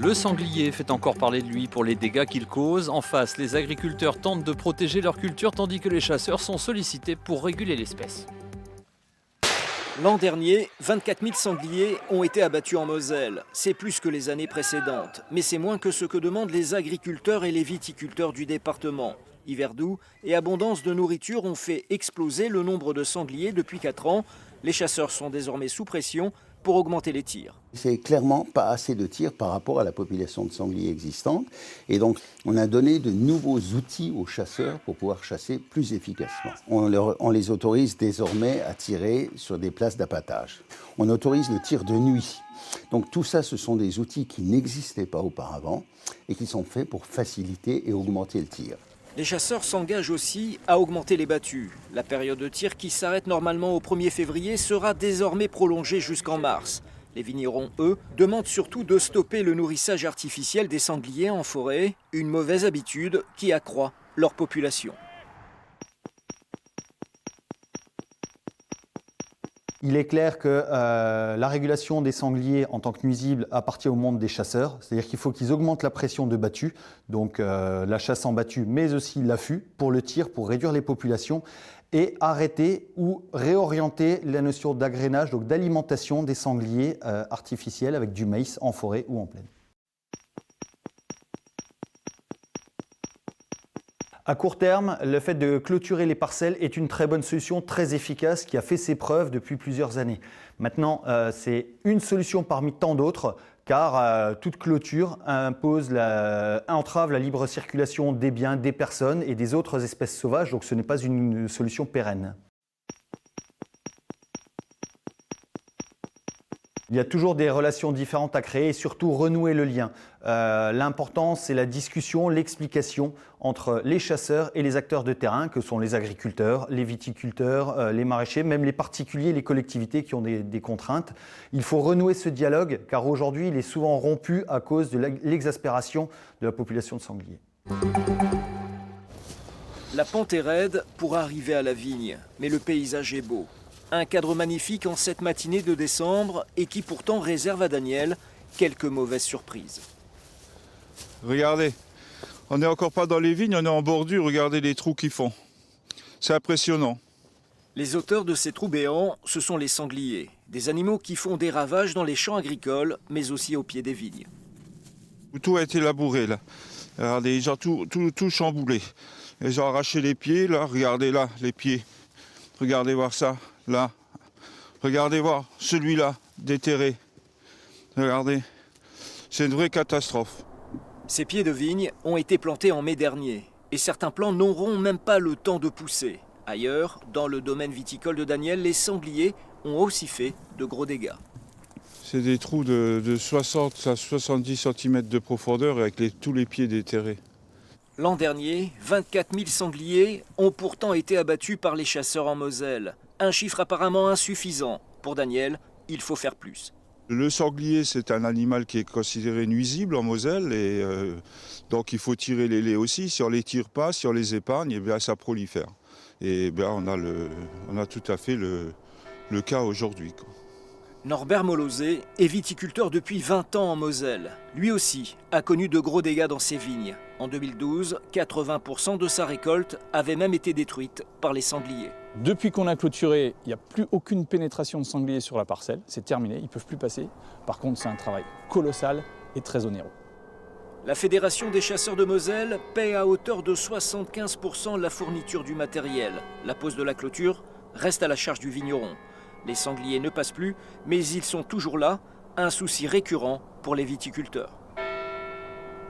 Le sanglier fait encore parler de lui pour les dégâts qu'il cause. En face, les agriculteurs tentent de protéger leur culture tandis que les chasseurs sont sollicités pour réguler l'espèce. L'an dernier, 24 000 sangliers ont été abattus en Moselle. C'est plus que les années précédentes, mais c'est moins que ce que demandent les agriculteurs et les viticulteurs du département. Hiver doux et abondance de nourriture ont fait exploser le nombre de sangliers depuis 4 ans. Les chasseurs sont désormais sous pression pour augmenter les tirs. C'est clairement pas assez de tirs par rapport à la population de sangliers existante. Et donc, on a donné de nouveaux outils aux chasseurs pour pouvoir chasser plus efficacement. On les autorise désormais à tirer sur des places d'appâtage. On autorise le tir de nuit. Donc tout ça, ce sont des outils qui n'existaient pas auparavant et qui sont faits pour faciliter et augmenter le tir. Les chasseurs s'engagent aussi à augmenter les battues. La période de tir qui s'arrête normalement au 1er février sera désormais prolongée jusqu'en mars. Les vignerons, eux, demandent surtout de stopper le nourrissage artificiel des sangliers en forêt, une mauvaise habitude qui accroît leur population. Il est clair que la régulation des sangliers en tant que nuisibles appartient au monde des chasseurs. C'est-à-dire qu'il faut qu'ils augmentent la pression de battue, donc la chasse en battue, mais aussi l'affût pour le tir, pour réduire les populations et arrêter ou réorienter la notion d'agrainage, donc d'alimentation des sangliers artificiels avec du maïs en forêt ou en plaine. À court terme, le fait de clôturer les parcelles est une très bonne solution, très efficace, qui a fait ses preuves depuis plusieurs années. Maintenant, c'est une solution parmi tant d'autres, car toute clôture entrave la libre circulation des biens, des personnes et des autres espèces sauvages, donc ce n'est pas une solution pérenne. Il y a toujours des relations différentes à créer et surtout renouer le lien. L'important, c'est la discussion, l'explication entre les chasseurs et les acteurs de terrain, que sont les agriculteurs, les viticulteurs, les maraîchers, même les particuliers, les collectivités qui ont des contraintes. Il faut renouer ce dialogue, car aujourd'hui, il est souvent rompu à cause de l'exaspération de la population de sangliers. La pente est raide pour arriver à la vigne, mais le paysage est beau. Un cadre magnifique en cette matinée de décembre et qui pourtant réserve à Daniel quelques mauvaises surprises. Regardez, on n'est encore pas dans les vignes, on est en bordure, regardez les trous qu'ils font. C'est impressionnant. Les auteurs de ces trous béants, ce sont les sangliers, des animaux qui font des ravages dans les champs agricoles, mais aussi au pied des vignes. Tout a été labouré là. Regardez, ils ont tout chamboulé. Ils ont arraché les pieds, là, regardez là, les pieds. Regardez voir ça. Là, regardez voir celui-là, déterré. Regardez, c'est une vraie catastrophe. Ces pieds de vigne ont été plantés en mai dernier et certains plants n'auront même pas le temps de pousser. Ailleurs, dans le domaine viticole de Daniel, les sangliers ont aussi fait de gros dégâts. C'est des trous de 60 à 70 cm de profondeur avec tous les pieds déterrés. L'an dernier, 24 000 sangliers ont pourtant été abattus par les chasseurs en Moselle. Un chiffre apparemment insuffisant. Pour Daniel, il faut faire plus. Le sanglier, c'est un animal qui est considéré nuisible en Moselle et donc il faut tirer les laits aussi. Si on ne les tire pas, si on les épargne, eh bien, ça prolifère. Et bien, on a tout à fait le cas aujourd'hui. Norbert Molosé est viticulteur depuis 20 ans en Moselle. Lui aussi a connu de gros dégâts dans ses vignes. En 2012, 80% de sa récolte avait même été détruite par les sangliers. Depuis qu'on a clôturé, il n'y a plus aucune pénétration de sangliers sur la parcelle. C'est terminé, ils ne peuvent plus passer. Par contre, c'est un travail colossal et très onéreux. La Fédération des chasseurs de Moselle paie à hauteur de 75% la fourniture du matériel. La pose de la clôture reste à la charge du vigneron. Les sangliers ne passent plus, mais ils sont toujours là, un souci récurrent pour les viticulteurs.